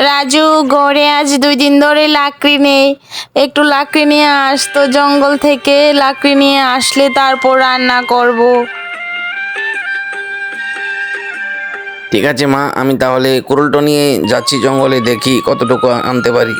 রাজু, ঘরে আজ 2 দিন ধরে লাকড়ি নেই, একটু লাকড়ি নিয়ে আস তো, জঙ্গল থেকে লাকড়ি নিয়ে আসলে তারপর রান্না করব। ঠিক আছে মা, আমি তাহলে কুড়ুলটো নিয়ে যাচ্ছি জঙ্গলে, দেখি কতটুকু আনতে পারি।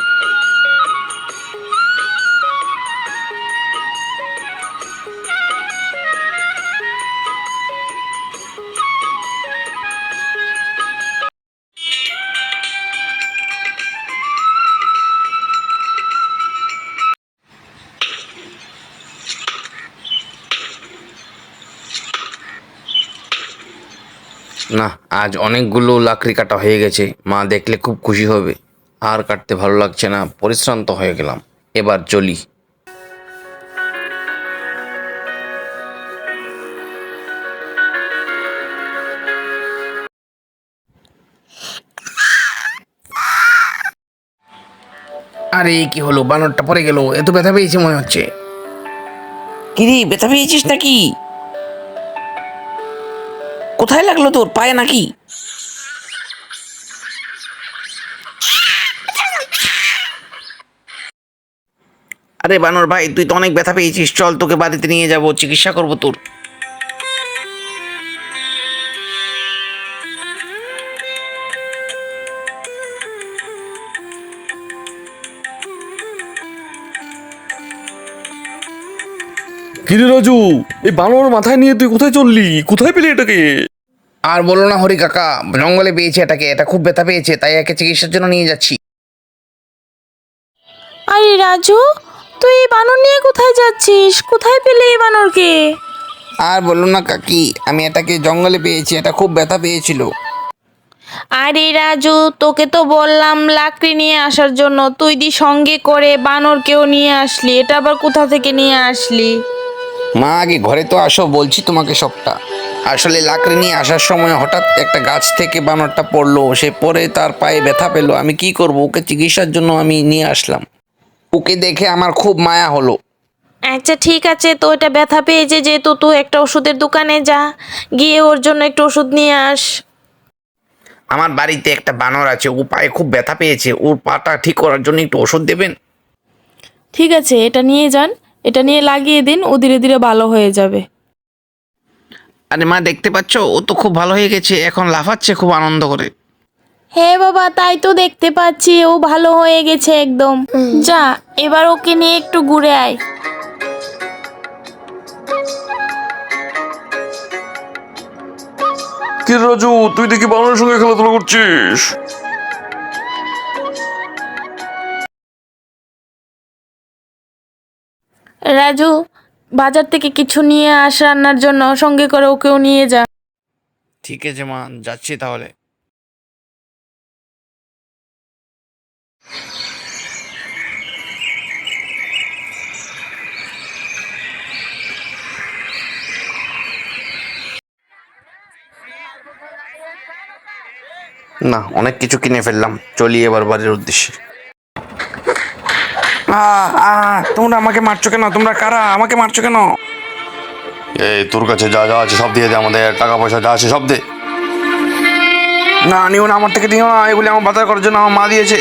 না, আজ অনেকগুলো লাকড়ি কাটা হয়ে গেছে, মা দেখলে খুব খুশি হবে। আর কাটতে ভালো লাগছে না, পরিশ্রান্ত হয়ে গেলাম। এবার চলি। আরে কি হলো, বানরটা পড়ে গেল, এত ব্যথা পেয়েছে মনে হচ্ছে। কিরে, ব্যথা পেয়েছিস নাকি? কোথায় লাগলো তোর, পায়ে নাকি? আরে বানর ভাই, তুই তো অনেক ব্যথা পেয়েছিস, চল তোকে বাড়িতে নিয়ে যাব, চিকিৎসা করবো তোর। কিরে রাজু, এই বানর মাথায় নিয়ে তুই কোথায় চললি? কোথায় পেলি এটাকে? আর বলো না হরি কাকা, জঙ্গলে পেয়েছে এটাকে, এটা খুব ব্যথা পেয়েছে, তাই একে চিকিৎসার জন্য নিয়ে যাচ্ছি। আরে রাজু, তুই এই বানর নিয়ে কোথায় যাচ্ছিস? কোথায় পেলে এই বানরকে? আর বলো না কাকি, আমি এটাকে জঙ্গলে পেয়েছি, এটা খুব ব্যথা পেয়েছিল। আরে রাজু, তোকে তো বললাম লাকড়ি নিয়ে আসার জন্য, তুই সঙ্গে করে বানরকেও নিয়ে আসলি, এটা আবার কোথা থেকে নিয়ে আসলি? মা আগে ঘরে তো আসো, বলছি তোমাকে সবটা। আসলে লাকড়ি নিয়ে আসার সময় হঠাৎ একটা গাছ থেকে বানরটা পড়লো, সে পড়ে তার পায়ে ব্যথা পেলো। আমি কি করব, ওকে চিকিৎসার জন্য আমি নিয়ে আসলাম। ওকে দেখে আমার খুব মায়া হলো। আচ্ছা ঠিক আছে, তো এটা ব্যথা পেয়েছে যেহেতু, তুই একটা ওষুধের দোকানে যা, গিয়ে ওর জন্য একটু ওষুধ নিয়ে আস। আমার বাড়িতে একটা বানর আছে, ও পায়ে খুব ব্যথা পেয়েছে, ওর পাটা ঠিক করার জন্য একটু ওষুধ দেবেন? ঠিক আছে, এটা নিয়ে যান, এটা নিয়ে লাগিয়ে দিন, ও ধীরে ধীরে ভালো হয়ে যাবে। আরে মা, দেখতে পাচ্ছ, ও তো খুব ভালো হয়ে গেছে, এখন লাফাচ্ছে খুব আনন্দ করে। হ্যাঁ বাবা, তাই তো দেখতে পাচ্ছি, ও ভালো হয়ে গেছে একদম। যা, এবার ওকে নিয়ে একটু ঘুরে আয়। কিরে রাজু, তুই দেখি বানরের সঙ্গে খেলাধুলা করছিস? রাজু, বাজার থেকে কিছু নিয়ে আস রান্নার জন্য, সঙ্গে করে ওকেও নিয়ে যা। ঠিক আছে মা, যাচ্ছি তাহলে। না, অনেক কিছু কিনে ফেললাম, চলি এবার বাড়ির উদ্দেশ্যে। তোমরা আমাকে মারছো কেন? তোমরা কারা, আমাকে মারছো কেন? এই তোর কাছে যা যা আছে সব দিয়ে দে, আমাদের টাকা পয়সা যা আছে সব দে। না, নিও না, আমার থেকে নিও না, এগুলি আমার বাজার করার জন্য আমার মা দিয়েছে।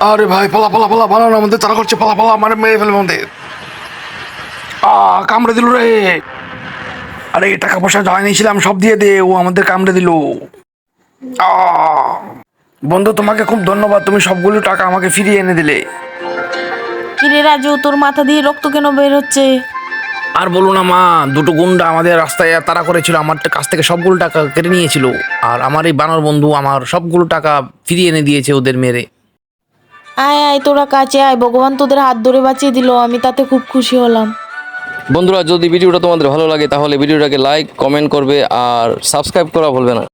আরে ভাই, পালা পালা পালা, বানানো আমাদের তারা করছে, পালা পালা, মানে মেরে ফেলবে আমাদের। কামড়ে দিল রে। আরে টাকা পয়সা যা নিয়েছিলাম সব দিয়ে দে, ও আমাদের কামড়ে দিল। বন্ধু, তোমাকে খুব ধন্যবাদ, তুমি সবগুলো টাকা আমাকে ফিরিয়ে এনে দিলে। কিরে রাজু, তোর মাথা দিয়ে রক্ত কেন বের হচ্ছে? আর বলো না মা, দুটো গুন্ডা আমাদের রাস্তায় তাড়া করেছিল, আমার কাছ থেকে সবগুলো টাকা কেটে নিয়েছিল, আর আমার এই বানর বন্ধু আমার সবগুলো টাকা ফিরিয়ে এনে দিয়েছে ওদের মেরে। আয় আয়, তোরা কাছে আয়, ভগবান তোদের হাত ধরে বাঁচিয়ে দিল, আমি তাতে খুব খুশি হলাম। বন্ধুরা, যদি ভিডিওটা তোমাদের ভালো লাগে তাহলে ভিডিওটাকে লাইক কমেন্ট করবে আর সাবস্ক্রাইব করা ভুলবে না।